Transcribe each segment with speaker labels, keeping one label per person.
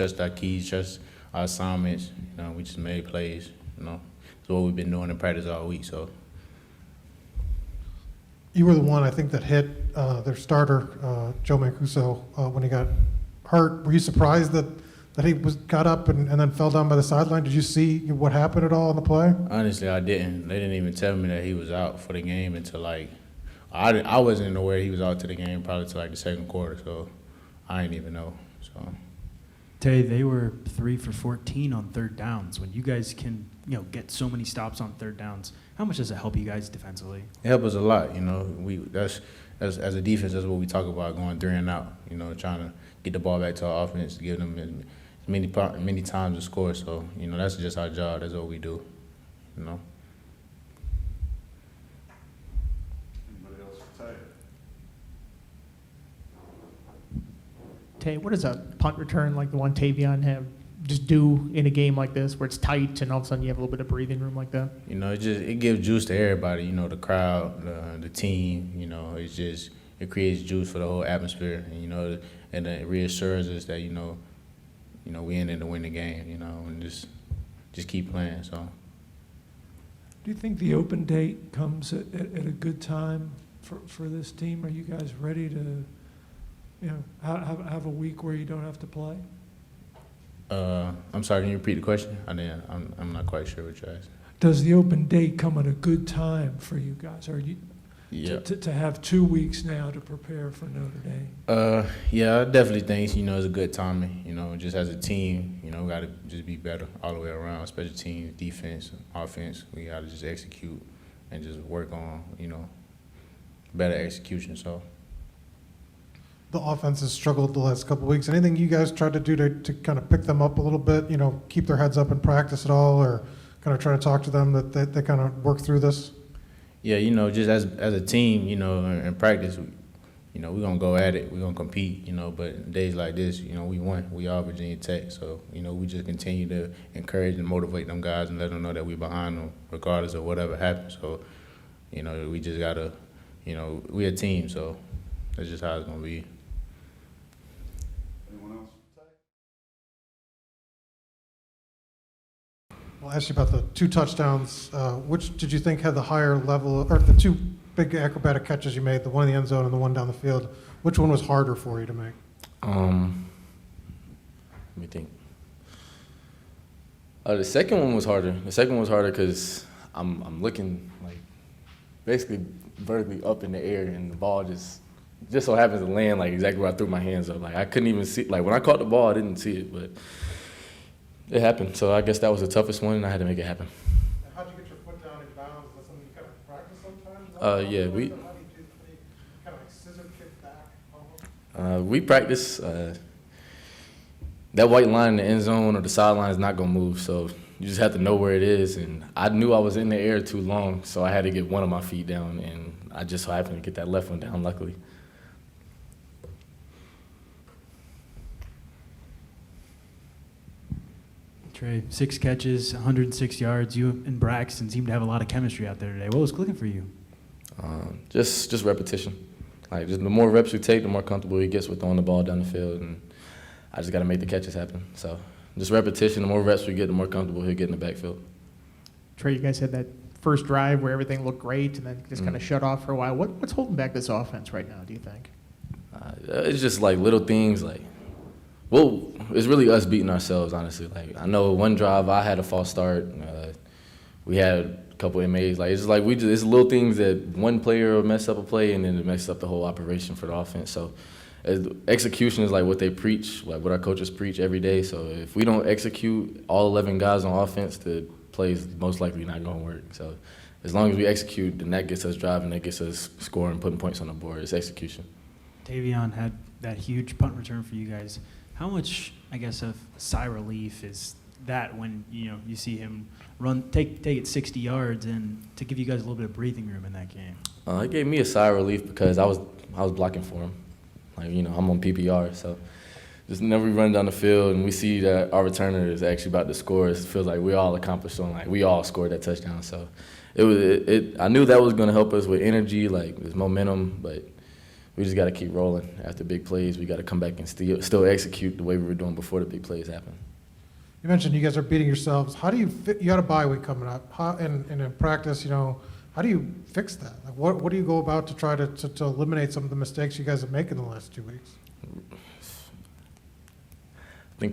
Speaker 1: trust our keys, trust our assignments. You know, we just made plays. You know, that's what we've been doing in practice all week. So.
Speaker 2: You were the one, I think, that hit their starter, Joe Mancuso, when he got hurt. Were you surprised that he got up and then fell down by the sideline? Did you see what happened at all in the play?
Speaker 1: Honestly, I didn't. They didn't even tell me that he was out for the game until I wasn't aware he was out to the game probably till the second quarter. So I didn't even know. So.
Speaker 3: Tay, they were 3 for 14 on third downs. When you guys can, get so many stops on third downs, how much does it help you guys defensively?
Speaker 1: It helps us a lot. That's as a defense, that's what we talk about, going 3 and out. Trying to get the ball back to our offense, give them as many times to score. So that's just our job. That's what we do.
Speaker 4: Anybody else for Tay?
Speaker 5: Tay, what does a punt return like the one Tavion have just do in a game like this where it's tight and all of a sudden you have a little bit of breathing room like that?
Speaker 1: It gives juice to everybody. The crowd, the team. It creates juice for the whole atmosphere. And it reassures us that we in it to win the game. And just keep playing. So.
Speaker 6: Do you think the open date comes at a good time for this team? Are you guys ready to have a week where you don't have to play?
Speaker 1: I'm sorry, can you repeat the question? I'm not quite sure what you're asking.
Speaker 6: Does the open date come at a good time for you guys? Are you to have 2 weeks now to prepare for Notre Dame?
Speaker 1: Yeah, I definitely think it's a good timing. Just as a team, we got to just be better all the way around. Special teams, defense, offense. We got to just execute and just work on better execution. So.
Speaker 2: The offense has struggled the last couple of weeks. Anything you guys tried to do to kind of pick them up a little bit, keep their heads up in practice at all, or kind of try to talk to them that they kind of work through this?
Speaker 1: Yeah, just as a team, in practice, we're going to go at it. We're going to compete, but days like this, we won. We are Virginia Tech. So, we just continue to encourage and motivate them guys and let them know that we're behind them regardless of whatever happens. So, we just got to, we're a team, so that's just how it's going to be.
Speaker 2: I'll ask you about the 2 touchdowns. Which did you think had the higher level, or the 2 big acrobatic catches you made, the one in the end zone and the one down the field? Which one was harder for you to make?
Speaker 7: Let me think. The second one was harder. The second one was harder because I'm looking basically vertically up in the air, and the ball just so happens to land exactly where I threw my hands up. I couldn't even see. When I caught the ball, I didn't see it, but it happened. So I guess that was the toughest one, and I had to make it happen.
Speaker 2: And how'd you get your foot down in bounds? Is that something you kind of practice sometimes?
Speaker 7: Yeah,
Speaker 2: How do you do kind of scissor kick back almost?
Speaker 7: We practice. That white line in the end zone or the sideline is not going to move, so you just have to know where it is. And I knew I was in the air too long, so I had to get one of my feet down, and I just so happened to get that left one down, luckily.
Speaker 3: Trey, 6 catches, 106 yards. You and Braxton seem to have a lot of chemistry out there today. What was clicking for you?
Speaker 7: Just repetition. Just the more reps we take, the more comfortable he gets with throwing the ball down the field, and I just got to make the catches happen. So just repetition. The more reps we get, the more comfortable he'll get in the backfield.
Speaker 5: Trey, you guys had that first drive where everything looked great and then just kind of shut off for a while. What's holding back this offense right now, do you think?
Speaker 7: It's just little things well, it's really us beating ourselves, honestly. I know one drive I had a false start. We had a couple inmates. It's just it's little things that one player will mess up a play and then it messes up the whole operation for the offense. So execution is what they preach, what our coaches preach every day. So if we don't execute all 11 guys on offense, the play is most likely not going to work. So as long as we execute, then that gets us driving, that gets us scoring, putting points on the board. It's execution.
Speaker 3: Tavion had that huge punt return for you guys. How much, of sigh relief is that when you see him take it 60 yards and to give you guys a little bit of breathing room in that game?
Speaker 7: It gave me a sigh of relief because I was blocking for him. I'm on PPR, so just whenever we run down the field and we see that our returner is actually about to score, it feels like we all accomplished something. We all scored that touchdown. So I knew that was going to help us with energy, this momentum, but we just got to keep rolling after big plays. We got to come back and still execute the way we were doing before the big plays happened.
Speaker 2: You mentioned you guys are beating yourselves. How do you you got a bye week coming up? And in practice, how do you fix that? Like what do you go about to try to eliminate some of the mistakes you guys have made in the last 2 weeks?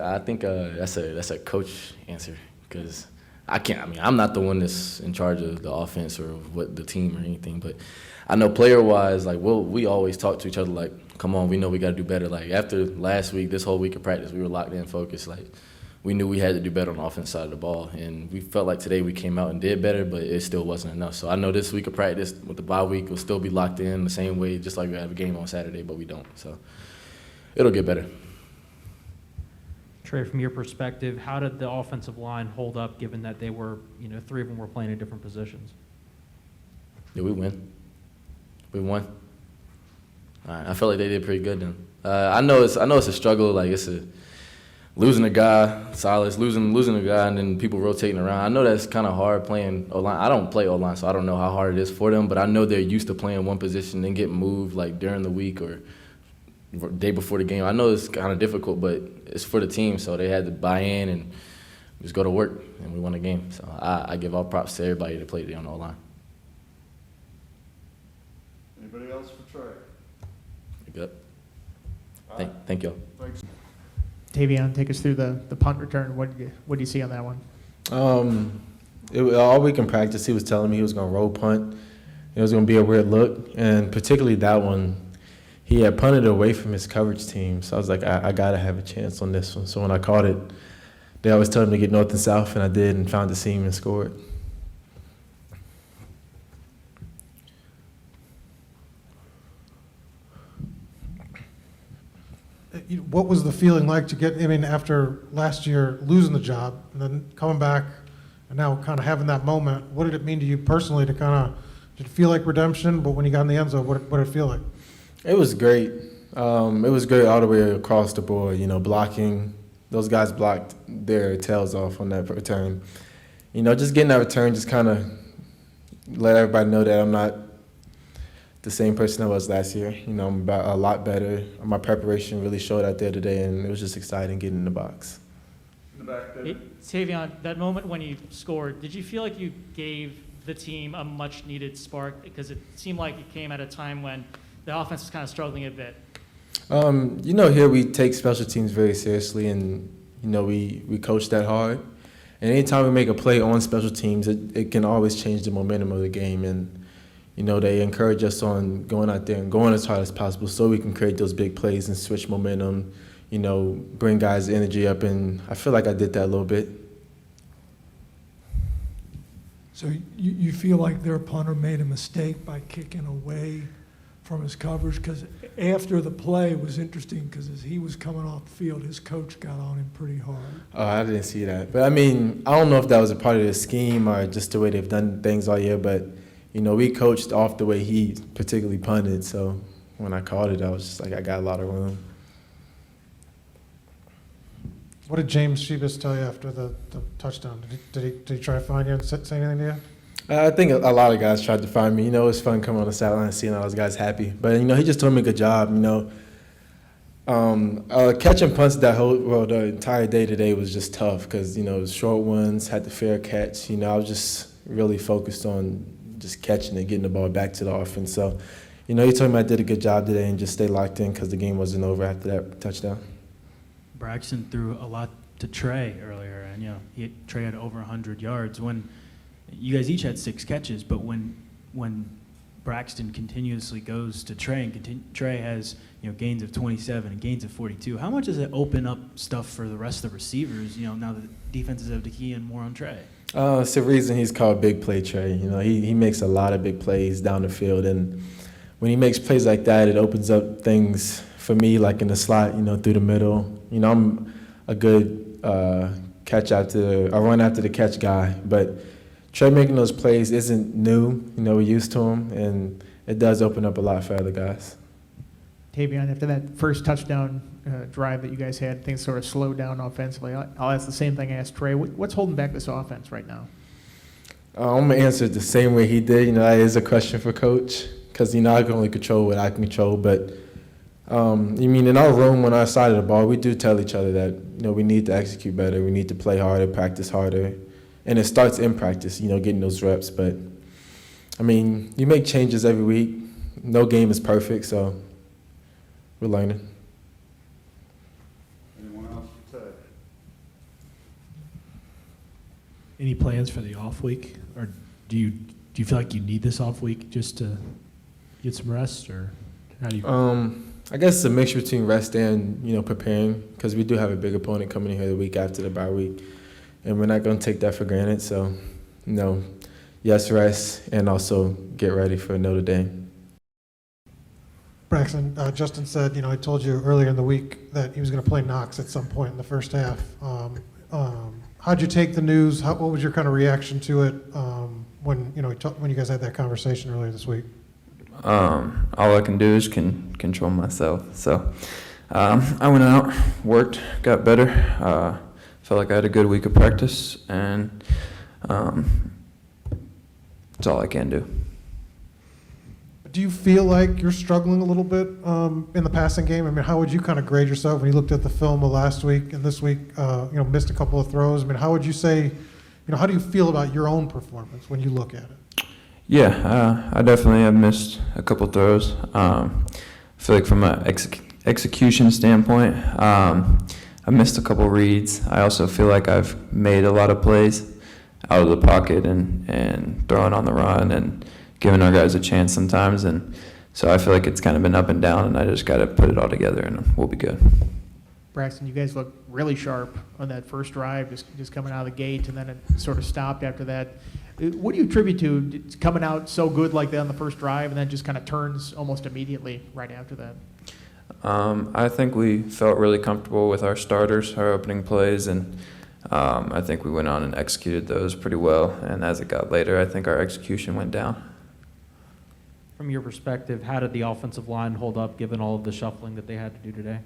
Speaker 7: I think that's a coach answer, because I'm not the one that's in charge of the offense or what the team or anything, but I know player-wise, like, we always talk to each other like, come on, we know we got to do better. Like, after last week, this whole week of practice, we were locked in, focused. Like, we knew we had to do better on the offense side of the ball, and we felt like today we came out and did better, but it still wasn't enough. So I know this week of practice with the bye week, we'll still be locked in the same way, just like we have a game on Saturday, but we don't. So it'll get better.
Speaker 8: Trey, from your perspective, how did the offensive line hold up, given that they were, 3 of them were playing in different positions?
Speaker 7: Yeah, we win. We won. All right, I felt like they did pretty good then. I know it's a struggle. Like, losing a guy, Silas, losing a guy, and then people rotating around. I know that's kind of hard playing O-line. I don't play O-line, so I don't know how hard it is for them, but I know they're used to playing one position and get moved like during the week or day before the game. I know it's kind of difficult, but it's for the team, so they had to buy in and just go to work, and we won the game. So I give all props to everybody that played on the O-line.
Speaker 4: Anybody else for Trey?
Speaker 7: Good.
Speaker 4: All right.
Speaker 7: Thank y'all.
Speaker 4: Thanks.
Speaker 5: Tavion, take us through the punt return. What do you see on that one?
Speaker 9: All week in practice, he was telling me he was going to roll punt. It was going to be a weird look, and particularly that one, he had punted away from his coverage team. So I was like, I got to have a chance on this one. So when I caught it, they always told me to get north and south, and I did, and found the seam and scored.
Speaker 2: What was the feeling like to get, after last year losing the job and then coming back and now kind of having that moment? What did it mean to you personally to did it feel like redemption? But when you got in the end zone, what did it feel like?
Speaker 9: It was great. It was great all the way across the board. Blocking. Those guys blocked their tails off on that return. Just getting that return just kind of let everybody know that I'm not the same person I was last year. I'm about a lot better. My preparation really showed out there today, and it was just exciting getting in the box.
Speaker 4: In the back there.
Speaker 10: Tavion, that moment when you scored, did you feel like you gave the team a much-needed spark? Because it seemed like it came at a time when the offense was kind of struggling a bit.
Speaker 9: Here we take special teams very seriously, and, we coach that hard. And anytime we make a play on special teams, it can always change the momentum of the game. And, they encourage us on going out there and going as hard as possible so we can create those big plays and switch momentum, bring guys' energy up. And I feel like I did that a little bit.
Speaker 6: So you feel like their punter made a mistake by kicking away from his coverage? Because after the play was interesting, because as he was coming off the field, his coach got on him pretty hard.
Speaker 9: Oh, I didn't see that. But, I don't know if that was a part of the scheme or just the way they've done things all year. But, we coached off the way he particularly punted. So when I called it, I was just like, I got a lot of room.
Speaker 2: What did James Shebas tell you after the touchdown? Did he try to find you and say anything to you?
Speaker 9: I think a lot of guys tried to find me. It's fun coming on the sideline and seeing all those guys happy. But, he just told me a good job, Catching punts the entire day today was just tough because, short ones, had the fair catch. I was just really focused on just catching and getting the ball back to the offense. So, he told me I did a good job today and just stay locked in because the game wasn't over after that touchdown.
Speaker 3: Braxton threw a lot to Trey earlier, and Trey had over 100 yards. When you guys each had 6 catches, but when Braxton continuously goes to Trey and Trey has gains of 27 and gains of 42, how much does it open up stuff for the rest of the receivers? Now that defenses have to key in more on Trey.
Speaker 9: It's the reason he's called Big Play Trey. He makes a lot of big plays down the field, and when he makes plays like that, it opens up things for me, like in the slot, through the middle. I'm a good run after the catch guy, but Trey making those plays isn't new. We're used to him, and it does open up a lot for other guys.
Speaker 5: Tavion, after that first touchdown drive that you guys had, things sort of slowed down offensively. I'll ask the same thing I asked Trey. What's holding back this offense right now?
Speaker 9: I'm going to answer it the same way he did. That is a question for Coach. because I can only control what I can control. But in our room on our side of the ball, we do tell each other that we need to execute better, we need to play harder, practice harder, and it starts in practice. Getting those reps. But you make changes every week. No game is perfect, so we're learning.
Speaker 4: Anyone else for Ted?
Speaker 11: Any plans for the off week, or do you feel like you need this off week just to get some rest, or how do you?
Speaker 9: I guess it's a mixture between rest and preparing, because we do have a big opponent coming in here the week after the bye week, and we're not going to take that for granted. So, yes, rest and also get ready for Notre Dame.
Speaker 2: Braxton, Justin said, I told you earlier in the week that he was going to play Knox at some point in the first half. How'd you take the news? What was your kind of reaction to it when you guys had that conversation earlier this week?
Speaker 12: All I can do is control myself. So I went out, worked, got better. Felt like I had a good week of practice, and that's all I can do.
Speaker 2: Do you feel like you're struggling a little bit in the passing game? How would you kind of grade yourself when you looked at the film of last week and this week? Missed a couple of throws. How would you say? How do you feel about your own performance when you look at it?
Speaker 12: Yeah, I definitely have missed a couple throws. I feel like from an execution standpoint, I missed a couple reads. I also feel like I've made a lot of plays out of the pocket and throwing on the run and giving our guys a chance sometimes. And so I feel like it's kind of been up and down, and I just got to put it all together, and we'll be good.
Speaker 5: Braxton, you guys look really sharp on that first drive, just coming out of the gate, and then it sort of stopped after that. What do you attribute to coming out so good like that on the first drive, and then just kind of turns almost immediately right after that?
Speaker 12: I think we felt really comfortable with our starters, our opening plays, and I think we went on and executed those pretty well. And as it got later, I think our execution went down.
Speaker 8: From your perspective, how did the offensive line hold up given all of the shuffling that they had to do today?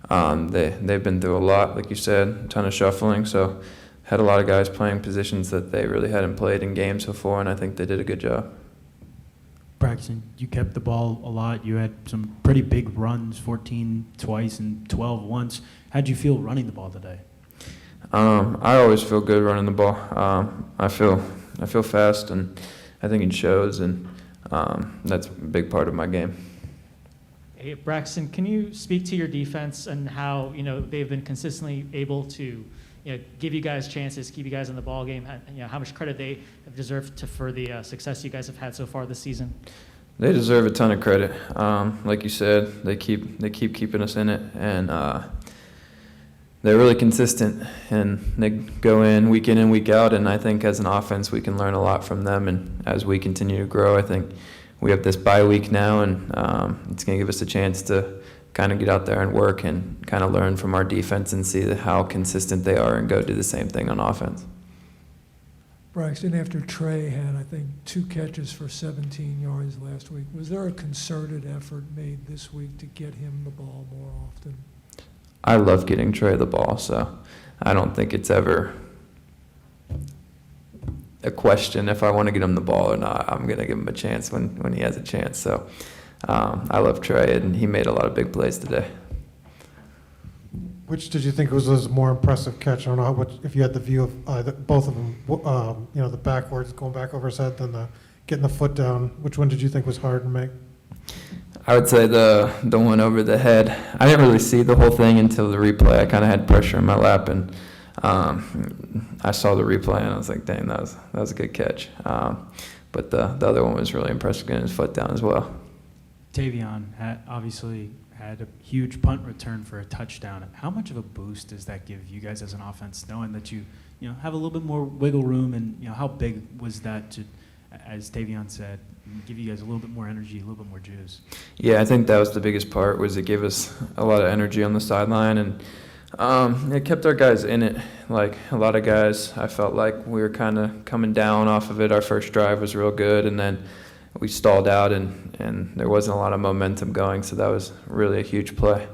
Speaker 12: They've been through a lot, like you said, a ton of shuffling. So had a lot of guys playing positions that they really hadn't played in games before, and I think they did a good job.
Speaker 3: Braxton, you kept the ball a lot. You had some pretty big runs, 14 twice and 12 once. How'd you feel running the ball today?
Speaker 12: I always feel good running the ball. I feel fast, and I think it shows, and that's a big part of my game.
Speaker 10: Hey, Braxton, can you speak to your defense and how they've been consistently able to give you guys chances, keep you guys in the ball game? How much credit they have deserved for the success you guys have had so far this season?
Speaker 12: They deserve a ton of credit. Like you said, they keep keeping us in it, and they're really consistent, and they go in and week out. And I think as an offense, we can learn a lot from them. And as we continue to grow, I think we have this bye week now, and it's going to give us a chance to kind of get out there and work and kind of learn from our defense and see how consistent they are and go do the same thing on offense.
Speaker 6: Braxton, after Trey had, I think, 2 catches for 17 yards last week, was there a concerted effort made this week to get him the ball more often?
Speaker 12: I love getting Trey the ball, so I don't think it's ever a question if I want to get him the ball or not. I'm going to give him a chance when he has a chance. So I love Trey, and he made a lot of big plays today.
Speaker 2: Which did you think was a more impressive catch? I don't know if you had the view of both of them, the backwards, going back over his head, then getting the foot down. Which one did you think was hard to make?
Speaker 12: I would say the one over the head. I didn't really see the whole thing until the replay. I kind of had pressure in my lap, and I saw the replay, and I was like, dang, that was a good catch. But the other one was really impressive, getting his foot down as well.
Speaker 3: Tavion obviously had a huge punt return for a touchdown. How much of a boost does that give you guys as an offense, knowing that you have a little bit more wiggle room, and how big was that to, as Tavion said, give you guys a little bit more energy, a little bit more juice?
Speaker 12: Yeah, I think that was the biggest part, was it gave us a lot of energy on the sideline, and it kept our guys in it. Like a lot of guys, I felt like we were kind of coming down off of it. Our first drive was real good, and then we stalled out, and there wasn't a lot of momentum going, so that was really a huge play.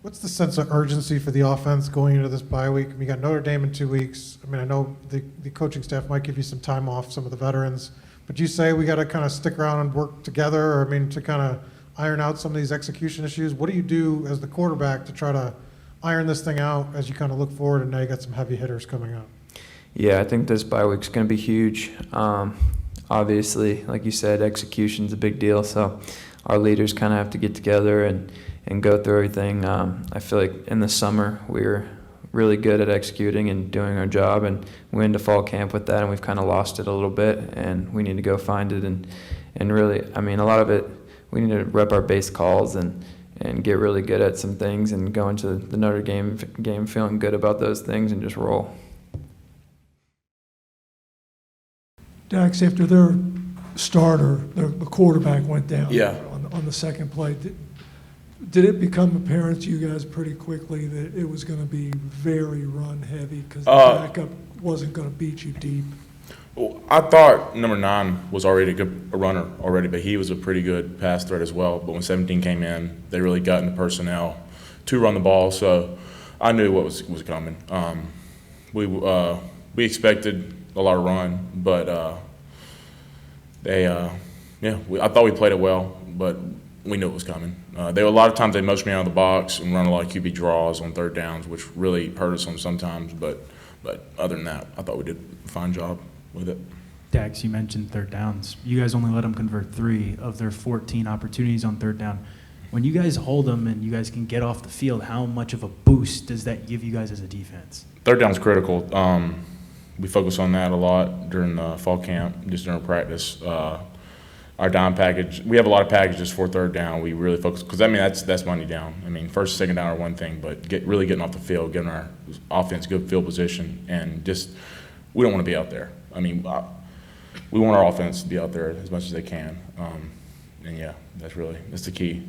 Speaker 2: What's the sense of urgency for the offense going into this bye week? We got Notre Dame in 2 weeks. I know the coaching staff might give you some time off, some of the veterans, But you say we got to kind of stick around and work together, or, I mean, to kind of iron out some of these execution issues. What do you do as the quarterback to try to iron this thing out as you kind of look forward, and now you got some heavy hitters coming up?
Speaker 12: Yeah, I think this bye week's going to be huge. Obviously, like you said, execution's a big deal, so our leaders kind of have to get together and go through everything. I feel like in the summer we were really good at executing and doing our job, and we went into fall camp with that, and we've kind of lost it a little bit, and we need to go find it and really, I mean, a lot of it, we need to rep our base calls and get really good at some things and go into the Notre Dame game feeling good about those things and just roll.
Speaker 6: Dax, after their starter, the quarterback went down
Speaker 7: Yeah.
Speaker 6: on the second play, did it become apparent to you guys pretty quickly that it was going to be very run heavy because the backup wasn't going to beat you deep?
Speaker 13: Well, I thought number 9 was already a runner already, but he was a pretty good pass threat as well. But when 17 came in, they really got into personnel to run the ball, so I knew what was coming. We expected a lot of run, but I thought we played it well, but we knew it was coming. There were a lot of times they motioned me out of the box and run a lot of QB draws on third downs, which really hurt us on sometimes. But other than that, I thought we did a fine job with it.
Speaker 3: Dax, you mentioned third downs. You guys only let them convert 3 of their 14 opportunities on third down. When you guys hold them and you guys can get off the field, how much of a boost does that give you guys as a defense?
Speaker 13: Third down's critical. We focus on that a lot during the fall camp, just during practice. Our down package, we have a lot of packages for third down. We really focus, because I mean that's money down. I mean, first and second down are one thing, but really getting off the field, getting our offense good field position, and just we don't want to be out there. I mean, we want our offense to be out there as much as they can, and yeah, that's the key.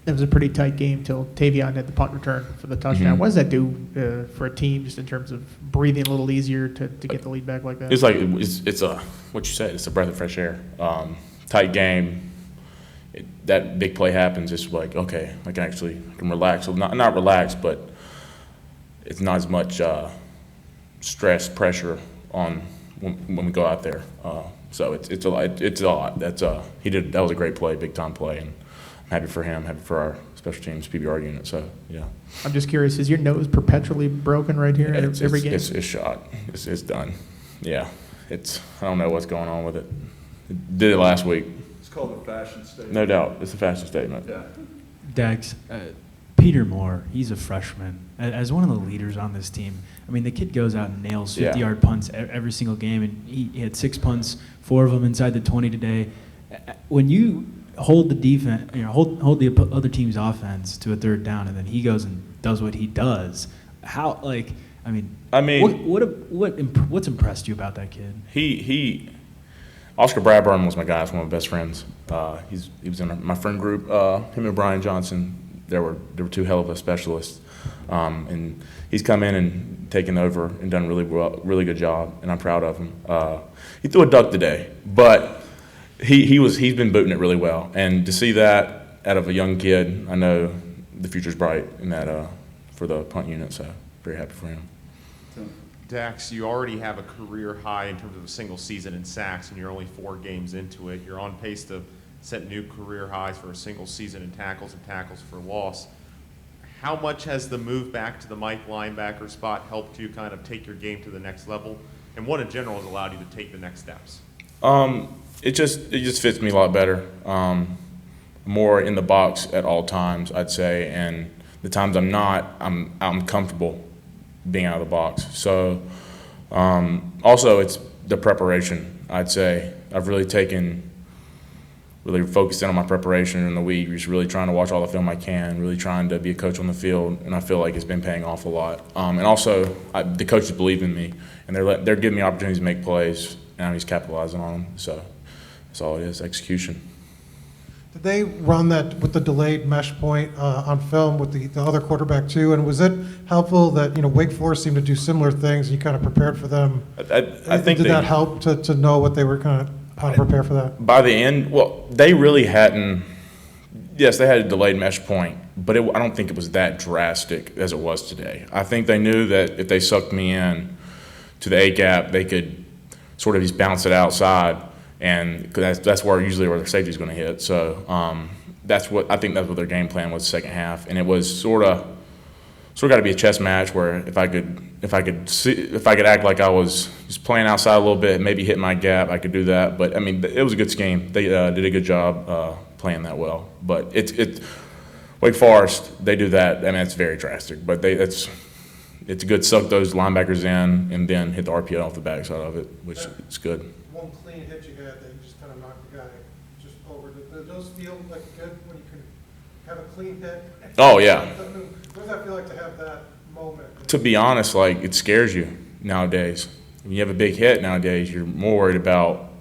Speaker 5: It was a pretty tight game till Tavion had the punt return for the touchdown.
Speaker 13: Mm-hmm.
Speaker 5: What does that do for a team, just in terms of breathing a little easier to get the lead back like that?
Speaker 13: It's like it's a what you said. It's a breath of fresh air. Tight game. That big play happens. It's like, okay, I can relax. So not relax, but it's not as much stress, pressure on when we go out there. So it's a lot. That was a great play, big time play, and I'm happy for him, happy for our special teams PBR unit. So yeah.
Speaker 5: I'm just curious, is your nose perpetually broken right here every game?
Speaker 13: It's shot. It's done. Yeah. I don't know what's going on with it. Did it last week.
Speaker 4: It's called a fashion statement.
Speaker 13: No doubt. It's a fashion statement.
Speaker 4: Yeah.
Speaker 3: Dax, Peter Moore, he's a freshman. As one of the leaders on this team, I mean, the kid goes out and nails 50-yard punts every single game, and he had 6 punts, 4 of them inside the 20 today. When you hold the defense, hold the other team's offense to a third down, and then he goes and does what he does, what's impressed you about that kid?
Speaker 13: Oscar Bradburn was my guy. He's one of my best friends. He was in my friend group. Him and Brian Johnson. There were 2 hell of a specialists, and he's come in and taken over and done really good job, and I'm proud of him. He threw a duck today, but he's been booting it really well, and to see that out of a young kid, I know the future's bright in that for the punt unit. So very happy for him.
Speaker 14: Dax, you already have a career high in terms of a single season in sacks, and you're only 4 games into it. You're on pace to set new career highs for a single season in tackles and tackles for loss. How much has the move back to the Mike linebacker spot helped you kind of take your game to the next level, and what in general has allowed you to take the next steps?
Speaker 13: It just fits me a lot better. More in the box at all times, I'd say, and the times I'm not, I'm comfortable being out of the box. So also it's the preparation, I'd say. I've really focused in on my preparation in the week, just really trying to watch all the film I can, really trying to be a coach on the field, and I feel like it's been paying off a lot. And also the coaches believe in me, and they're giving me opportunities to make plays, and I'm just capitalizing on them. So that's all it is, execution.
Speaker 2: Did they run that with the delayed mesh point on film with the other quarterback too? And was it helpful that Wake Forest seemed to do similar things and you kind of prepared for them?
Speaker 13: I think
Speaker 2: did that help to know what they were how to prepare for that?
Speaker 13: By the end, well, they really hadn't. Yes, they had a delayed mesh point, but I don't think it was that drastic as it was today. I think they knew that if they sucked me in to the A gap, they could sort of just bounce it outside and 'cause that's where usually where their safety is going to hit. So that's what their game plan was the second half, and it was sort of got to be a chess match where if I could act like I was just playing outside a little bit, maybe hit my gap, I could do that. But I mean, it was a good scheme. They did a good job playing that well. But it's Wake Forest, they do that. I mean, it's very drastic, but it's good. Suck those linebackers in and then hit the RPO off the backside of it, which is good.
Speaker 2: One clean hit you had that you just kind of knocked the guy just over. Did those feel like good when you can have a clean hit?
Speaker 13: Oh, yeah.
Speaker 2: What does that feel like to have that moment?
Speaker 13: To be honest, like, it scares you nowadays. When you have a big hit nowadays, you're more worried about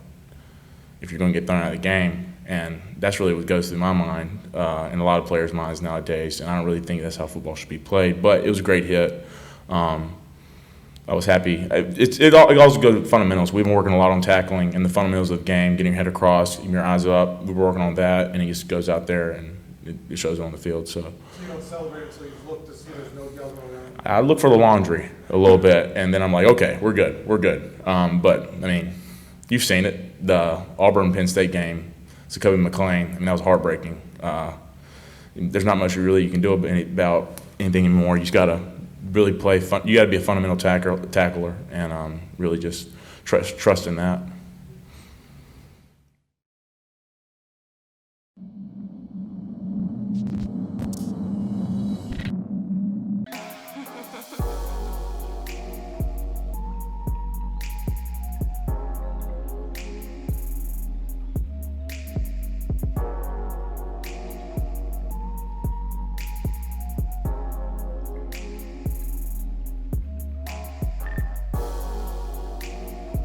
Speaker 13: if you're going to get thrown out of the game. And that's really what goes through my mind and a lot of players' minds nowadays. And I don't really think that's how football should be played. But it was a great hit. I was happy. It also goes to fundamentals. We've been working a lot on tackling and the fundamentals of the game, getting your head across, keeping your eyes up. We were working on that, and it just goes out there and it shows it on the field. So
Speaker 2: you don't celebrate until you look to see there's no yellow around.
Speaker 13: I look for the laundry a little bit, and then I'm like, okay, we're good. But, I mean, you've seen it. The Auburn-Penn State game, Jacoby McClain, I mean, that was heartbreaking. There's not much you can do about anything anymore. You just got to really play fun. You got to be a fundamental tackler and really just trust in that.